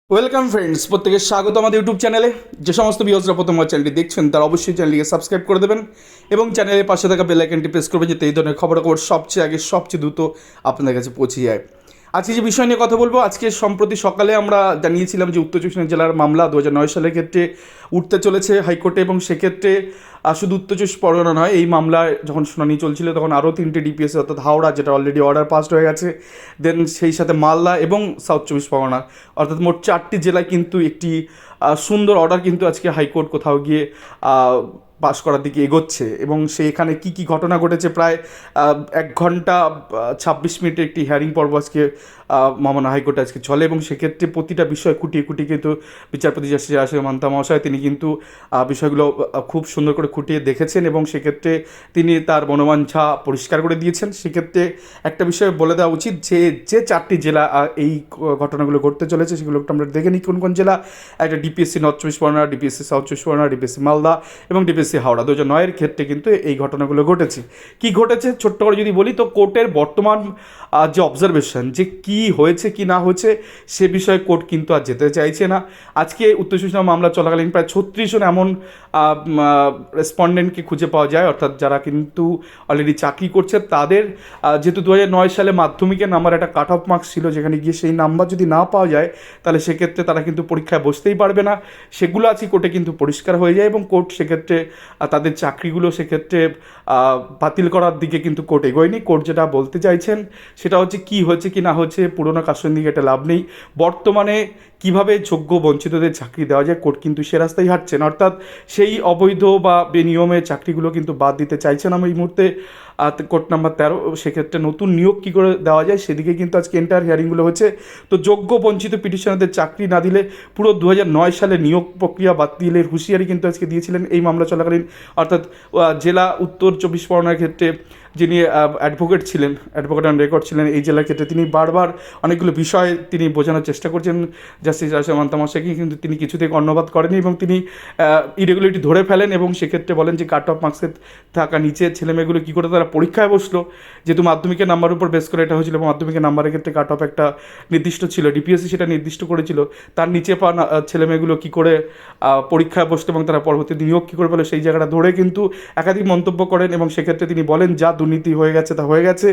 Welcome friends, প্রত্যেকের স্বাগত আমাদের ইউটিউব চ্যানেলে। যে সমস্ত ভিউয়ার্সরা প্রথমবার চ্যানেলটি দেখছেন তারা অবশ্যই চ্যানেলটিকে সাবস্ক্রাইব করে দেবেন এবং চ্যানেলের পাশে থাকা বেল আইকনটি প্রেস করবেন, যাতে এই ধরনের খবরাখবর সবচেয়ে আগে সবচেয়ে দ্রুত আপনাদের কাছে পৌঁছে যায়। আজকে যে বিষয় নিয়ে কথা বলবো, আজকে সম্প্রতি সকালে আমরা জানিয়েছিলাম যে উত্তর চব্বিশ পরগনা জেলার মামলা 2009 সালের ক্ষেত্রে উঠতে চলেছে হাইকোর্টে, এবং সেক্ষেত্রে শুধু উত্তর চব্বিশ পরগনা নয়, এই মামলায় যখন শুনানি চলছিল তখন আরও 3টে ডিপিএস অর্থাৎ হাওড়া, যেটা অলরেডি অর্ডার পাসড হয়ে গেছে, দেন সেই সাথে মালদা এবং সাউথ চব্বিশ পরগনা, অর্থাৎ মোট 4টি জেলায় কিন্তু একটি সুন্দর অর্ডার কিন্তু আজকে হাইকোর্ট কোথাও গিয়ে পাস করার দিকে এগোচ্ছে। এবং সেইখানে কী কী ঘটনা ঘটেছে, প্রায় 1 ঘন্টা 26 মিনিটের একটি হিয়ারিং পর্ব আজকে মামনা হাইকোর্টে আজকে চলে, এবং সেক্ষেত্রে প্রতিটা বিষয় খুঁটিয়ে খুঁটিয়ে কিন্তু বিচারপতি জাস্টিস রাশেদ মান্তা মহাশয় তিনি কিন্তু বিষয়গুলো খুব সুন্দর করে খুঁটিয়ে দেখেছেন, এবং সেক্ষেত্রে তিনি তার মনোবাঞ্ছা পরিষ্কার করে দিয়েছেন। সেক্ষেত্রে একটা বিষয় বলে দেওয়া উচিত যে যে 4টি জেলা এই ঘটনাগুলো ঘটতে চলেছে সেগুলো একটু আমরা দেখে নিই কোন কোন জেলা। একটা ডিপিএসসি নর্থ চব্বিশ পরগনা, ডিপিএসসি সাউথ চব্বিশ পরগনা, ডিপিএসসি মালদা এবং ডিপিএসসি হাওড়া। 2009 ক্ষেত্রে কিন্তু এই ঘটনাগুলো ঘটেছে। কি ঘটেছে ছোট্ট করে যদি বলি, তো কোর্টের বর্তমান যে অবজারভেশন, যে কি হয়েছে কি না হয়েছে সে বিষয়ে কোর্ট কিন্তু আর যেতে চাইছে না। আজকে উত্তর চব্বিশ পরগনা মামলা চলাকালীন প্রায় 36 জন এমন রেসপন্ডেন্টকে খুঁজে পাওয়া যায়, অর্থাৎ যারা কিন্তু অলরেডি চাকরি করছে তাদের, যেহেতু 2009 সালে মাধ্যমিকের নাম্বার একটা কাট অফ মার্কস ছিল, যেখানে গিয়ে সেই নাম্বার যদি না পাওয়া যায় তাহলে সেক্ষেত্রে তারা কিন্তু পরীক্ষায় বসতেই পারবে না। সেগুলো আজকে কোর্টে কিন্তু পরিষ্কার হয়ে যায়, এবং কোর্ট সেক্ষেত্রে তাদের চাকরিগুলো সেক্ষেত্রে বাতিল করার দিকে কিন্তু কোর্ট এগোয়নি। কোর্ট যেটা বলতে চাইছেন সেটা হচ্ছে কি হয়েছে কি না হয়েছে পুরোনো কাশের দিকে এটা লাভ নেই, বর্তমানে কিভাবে যোগ্য বঞ্চিতদের চাকরি দেওয়া যায় কোর্ট কিন্তু সে রাস্তায় হাঁটছেন, অর্থাৎ সেই অবৈধ বা বেনিয়মে চাকরিগুলো কিন্তু বাদ দিতে চাইছেন আমি এই মুহূর্তে। কোর্ট নাম্বার 13, সেক্ষেত্রে নতুন নিয়োগ কী করে দেওয়া যায় সেদিকে কিন্তু আজকে এন্টায়ার হিয়ারিংগুলো হচ্ছে। তো যোগ্য বঞ্চিত পিটিশনারদের চাকরি না দিলে পুরো 2009 সালে নিয়োগ প্রক্রিয়া বাতিলের হুঁশিয়ারি কিন্তু আজকে দিয়েছিলেন এই মামলা চলাকালীন, অর্থাৎ জেলা উত্তর চব্বিশ পরগনার ক্ষেত্রে যিনি অ্যাডভোকেট ছিলেন, অ্যাডভোকেট অন রেকর্ড ছিলেন এই জেলার ক্ষেত্রে, তিনি বারবার অনেকগুলো বিষয় তিনি বোঝানোর চেষ্টা করছেন জাস্টিস রাশেদ মান্তা মহাশয়কে, কিন্তু তিনি কিছুতেই কর্ণপাত করেনি এবং তিনি ইরেগুলারিটি ধরে ফেলেন, এবং সেক্ষেত্রে বলেন যে কাট অফ মার্কসের থাকা নিচের ছেলেমেয়েগুলো কী করে তারা পরীক্ষায় বসলো, যেহেতু মাধ্যমিকের নাম্বার উপর বেস করে এটা হয়েছিল, এবং মাধ্যমিকের নাম্বারের ক্ষেত্রে কাট অফ একটা নির্দিষ্ট ছিল, ডিপিএসসি সেটা নির্দিষ্ট করেছিল, তার নিচে পাওয়া ছেলেমেয়েগুলো কী করে পরীক্ষায় বসতো এবং তারা পরবর্তী নিয়োগ কী করে পেলো সেই জায়গাটা ধরে কিন্তু একাধিক মন্তব্য করেন, এবং সেক্ষেত্রে তিনি বলেন যা দুর্নীতি হয়ে গেছে তা হয়ে গেছে,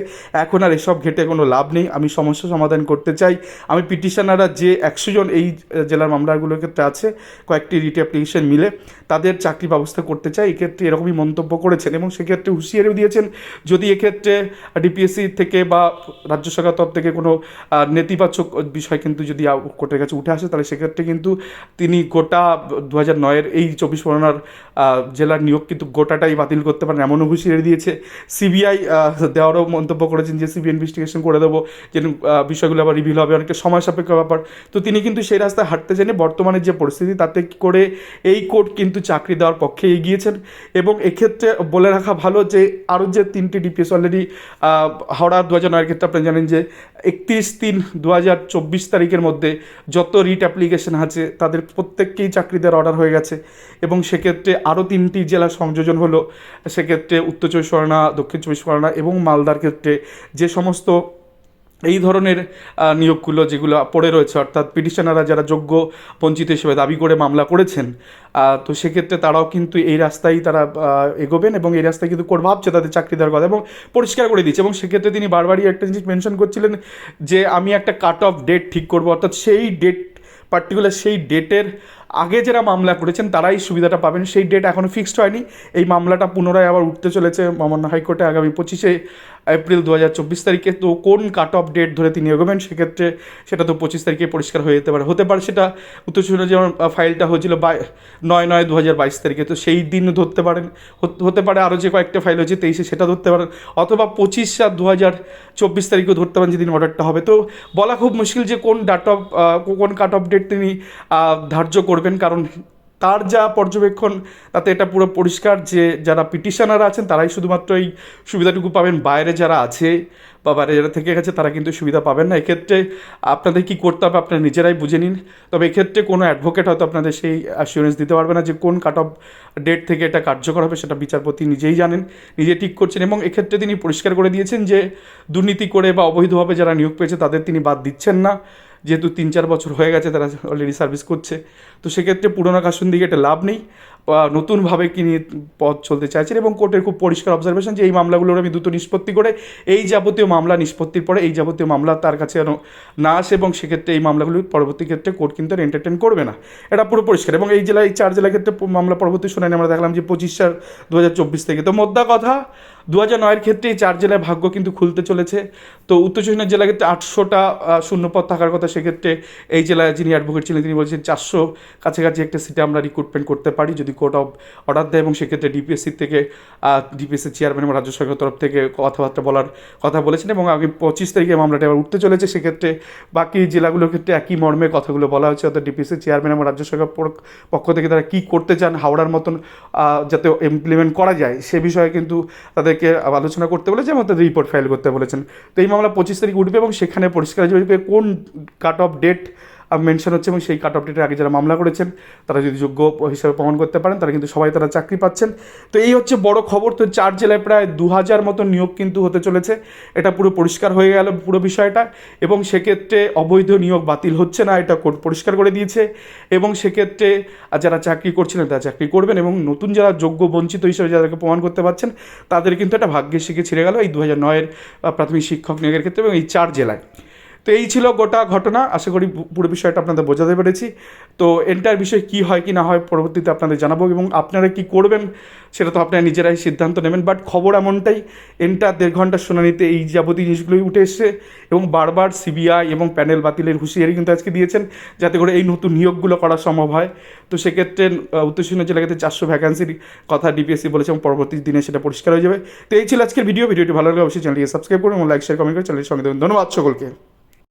এখন আর এসব ঘেটে কোনো লাভ নেই, আমি সমস্যা সমাধান করতে চাই। আমি পিটিশনাররা যে 100 জন এই জেলার মামলাগুলোর ক্ষেত্রে আছে, কয়েকটি রিট অ্যাপ্লিকেশন মিলে তাদের চাকরি ব্যবস্থা করতে চাই, এক্ষেত্রে এরকমই মন্তব্য করেছেন, এবং সেক্ষেত্রে হুঁশিয়ারিও দিয়েছেন যদি এক্ষেত্রে ডিপিএসসি থেকে বা রাজ্য সরকার তরফ থেকে কোনো নেতিবাচক বিষয় কিন্তু যদি কোর্টের কাছে উঠে আসে তাহলে সেক্ষেত্রে কিন্তু তিনি গোটা 2009 এই 24 পরগনার জেলার নিয়োগ কিন্তু গোটাটাই বাতিল করতে পারেন, এমনও হুঁশিয়ারি দিয়েছে। সিবিআই দেওয়ারও মন্তব্য করেছেন যে সিবিআই ইনভেস্টিগেশন করে দেবো, যেন বিষয়গুলো আবার রিভিল হবে, অনেকটা সময় সাপেক্ষ ব্যাপার। তো তিনি কিন্তু সেই রাস্তায় হাঁটতে চাইনি, বর্তমানে যে পরিস্থিতি তাতে করে এই কোর্ট কিন্তু চাকরি দেওয়ার পক্ষে এগিয়েছেন। এবং এক্ষেত্রে বলে রাখা ভালো যে আরও যে 3টি ডিপিএস অলরেডি হাওড়া 2009 ক্ষেত্রে আপনি জানেন যে 31/3/2024 তারিখের মধ্যে যত রিট অ্যাপ্লিকেশন আছে তাদের প্রত্যেককেই চাকরি দেওয়ার অর্ডার হয়ে গেছে, এবং সেক্ষেত্রে আরও 3টি জেলা সংযোজন হলো, সেক্ষেত্রে উত্তর চব্বিশ পরগনা, দক্ষিণ চব্বিশ পরগনা এবং মালদার ক্ষেত্রে যে সমস্ত এই ধরনের নিয়োগগুলো যেগুলো পড়ে রয়েছে, অর্থাৎ পিটিশনাররা যারা যোগ্য বঞ্চিত হিসেবে দাবি করে মামলা করেছেন, তো সেক্ষেত্রে তারাও কিন্তু এই রাস্তায় তারা এগোবেন, এবং এই রাস্তায় কিন্তু কোর্ট ভাবছে তাদের চাকরি দেওয়ার কথা এবং পরিষ্কার করে দিচ্ছে। এবং সেক্ষেত্রে তিনি বারবারই একটা জিনিস মেনশন করছিলেন যে আমি একটা কাট অফ ডেট ঠিক করবো, অর্থাৎ সেই ডেট পার্টিকুলার সেই ডেটের আগে যারা মামলা করেছেন তারাই সুবিধাটা পাবেন, সেই ডেট এখনও ফিক্সড হয়নি। এই মামলাটা পুনরায় আবার উঠতে চলেছে মাননীয় হাইকোর্টে আগামী 25শে এপ্রিল 2024 তারিখে। তো কোন কাট অফ ডেট ধরে তিনি এগোবেন সেক্ষেত্রে সেটা তো 25 তারিখে পরিষ্কার হয়ে যেতে পারে, হতে পারে সেটা উত্তর চব্বিশ যেমন ফাইলটা হয়েছিল 9/9/2022 তারিখে, তো সেই দিন ধরতে পারেন, হতে পারে আরও যে কয়েকটা ফাইল হয়েছে 23-এ সেটা ধরতে পারেন, অথবা 25/7/2024 তারিখও ধরতে পারেন যেদিন অর্ডারটা হবে। তো বলা খুব মুশকিল যে কোন কোন কাট অফ ডেট তিনি ধার্য করবেন, কারণ তার যা পর্যবেক্ষণ তাতে এটা পুরো পরিষ্কার যে যারা পিটিশনার আছেন তারাই শুধুমাত্র এই সুবিধাটুকু পাবেন, বাইরে যারা আছে বা বাইরে যারা থেকে গেছে তারা কিন্তু সুবিধা পাবেন না। এক্ষেত্রে আপনাদের কী করতে হবে আপনারা নিজেরাই বুঝে নিন, তবে এক্ষেত্রে কোনো অ্যাডভোকেট হয়তো আপনাদের সেই অ্যাসিওরেন্স দিতে পারবে না যে কোন কাট অফ ডেট থেকে এটা কার্যকর হবে, সেটা বিচারপতি নিজেই জানেন, নিজে ঠিক করছেন। এবং এক্ষেত্রে তিনি পরিষ্কার করে দিয়েছেন যে দুর্নীতি করে বা অবৈধভাবে যারা নিয়োগ পেয়েছে তাদের তিনি বাদ দিচ্ছেন না, যেহেতু 3-4 বছর হয়ে গেছে তারা অলরেডি সার্ভিস করছে, তো সেক্ষেত্রে পুরোনো কাস্টম দিকে এটা লাভ নেই, বা নতুনভাবে কিনে পথ চলতে চাইছেন। এবং কোর্টের খুব পরিষ্কার অবজারভেশন যে এই মামলাগুলোর আমি দ্রুত নিষ্পত্তি করে এই যাবতীয় মামলা নিষ্পত্তির পরে এই যাবতীয় মামলা তার কাছে যেন না আসে, এবং সেক্ষেত্রে এই মামলাগুলি পরবর্তী ক্ষেত্রে কোর্ট কিন্তু আর এন্টারটেন করবে না, এটা পুরো পরিষ্কার। এবং এই জেলায় 4 জেলার ক্ষেত্রে মামলা পরবর্তী শুনানি আমরা দেখলাম যে 25/4/2024 থেকে। তো মোদ্দা কথা 2009-এর ক্ষেত্রে এই 4 জেলায় ভাগ্য কিন্তু খুলতে চলেছে। তো উত্তর চব্বিশ পরগনা জেলার ক্ষেত্রে 800টা শূন্যপদ থাকার কথা, সেক্ষেত্রে এই জেলায় যিনি অ্যাডভোকেট ছিলেন তিনি বলছেন 400 কাছাকাছি একটা সিটে আমরা রিক্রুটমেন্ট করতে পারি যদি কোর্ট অফ অর্ডার দেয়, এবং সেক্ষেত্রে ডিপিএসসি থেকে ডিপিএসসি চেয়ারম্যান এবং রাজ্য সরকারের তরফ থেকে কথাবার্তা বলার কথা বলেছেন। এবং আগামী 25 তারিখে মামলাটা আবার উঠতে চলেছে, সেক্ষেত্রে বাকি জেলাগুলোর ক্ষেত্রে একই মর্মে কথাগুলো বলা হয়েছে, অর্থাৎ ডিপিএসসি চেয়ারম্যান এবং রাজ্য সরকার পক্ষ থেকে তারা কী করতে চান হাওড়ার মতন যাতে ইমপ্লিমেন্ট করা যায় সে বিষয়ে কিন্তু তাদেরকে আলোচনা করতে বলেছে এবং তাদের রিপোর্ট ফাইল করতে বলেছেন। তো এই মামলা 25 তারিখ উঠবে, এবং সেখানে পরিষ্কার হয়ে কোন কাট অফ ডেট মেনশন হচ্ছে, এবং সেই কাট অফ ডেটের আগে যারা মামলা করেছেন তারা যদি যোগ্য হিসাবে প্রমাণ করতে পারেন তারা কিন্তু সবাই তারা চাকরি পাচ্ছেন। তো এই হচ্ছে বড় খবর। তো 4 জেলায় প্রায় 2000 মতো নিয়োগ কিন্তু হতে চলেছে, এটা পুরো পরিষ্কার হয়ে গেল পুরো বিষয়টা। এবং সেক্ষেত্রে অবৈধ নিয়োগ বাতিল হচ্ছে না, এটা কোর্ট পরিষ্কার করে দিয়েছে। এবং সেক্ষেত্রে যারা চাকরি করছিলেন তারা চাকরি করবেন, এবং নতুন যারা যোগ্য বঞ্চিত হিসেবে যাদেরকে প্রমাণ করতে পারছেন তাদের কিন্তু একটা ভাগ্যের শিখে ছিঁড়ে গেল এই 2009-এর প্রাথমিক শিক্ষক নিয়োগের ক্ষেত্রে এবং এই 4 জেলায়। তো এই ছিল গোটা ঘটনা, আশা করি পুরো বিষয়টা আপনাদের বোঝাতে পেরেছি। তো এন্টার বিষয় কী হয় কি না হয় পরবর্তীতে আপনাদের জানাবো, এবং আপনারা কি করবেন সেটা তো আপনারা নিজেরাই সিদ্ধান্ত নেবেন। বাট খবর এমনটাই, এন্টার 1.5 ঘন্টার শুনানিতে এই যাবতীয় জিনিসগুলোই উঠে এসছে, এবং বারবার সিবিআই এবং প্যানেল বাতিলের হুঁশিয়ারি কিন্তু আজকে দিয়েছেন যাতে করে এই নতুন নিয়োগগুলো করা সম্ভব হয়। তো সেক্ষেত্রে উত্তর চব্বিশ পরগনা জেলাতে 400 ভ্যাকান্সির কথা ডিপিএসসি বলেছে, এবং পরবর্তী দিনে সেটা পরিষ্কার হয়ে যাবে। তো এই ছিল আজকের ভিডিওটি ভালো লাগলে অবশ্যই চ্যানেলটিকে সাবস্ক্রাইব করুন এবং লাইক শেয়ার কমেন্ট করে চ্যানেলের সঙ্গে দেবেন। ধন্যবাদ সকলকে।